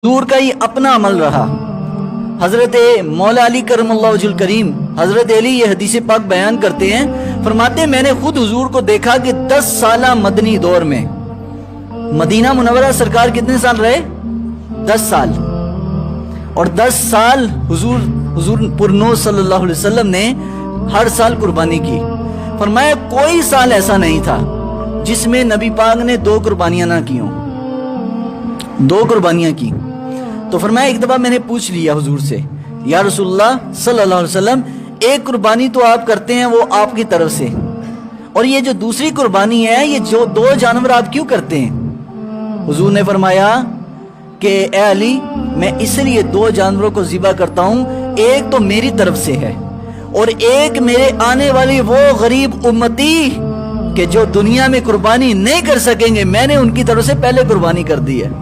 हुजूर का ही अपना अमल रहा। हजरत मौला अली करमल्लाहु वजहुल करीम हजरत अली ये हदीस पाक बयान करते हैं, फरमाते हैं मैंने खुद हुजूर को देखा कि 10 साल मदनी दौर में मदीना मुनव्वरा सरकार कितने साल रहे? 10 साल। और 10 साल हुजूर पुरनो सल्लल्लाहु अलैहि वसल्लम ने हर साल कुर्बानी की। फरमाया कोई साल ऐसा नहीं था जिसमें नबी पाक ने 2 कुर्बानियां ना की हों, 2 कुर्बानियां की। तो फरमाया एक दफा मैंने पूछ लिया हुजूर से, या रसूलुल्लाह सल्लल्लाहु अलैहि वसल्लम, एक कुर्बानी तो आप करते हैं वो आपकी तरफ से, और ये जो दूसरी कुर्बानी है ये जो 2 जानवर आप क्यों करते हैं? हुजूर ने फरमाया कि ए अली, मैं इसलिए 2 जानवरों को ज़िबा करता हूं, एक तो मेरी तरफ से है और एक मेरे आने वाली वो गरीब उम्मती कि जो दुनिया में कुर्बानी नहीं कर सकेंगे, मैंने उनकी तरफ से पहले कुर्बानी कर दी है।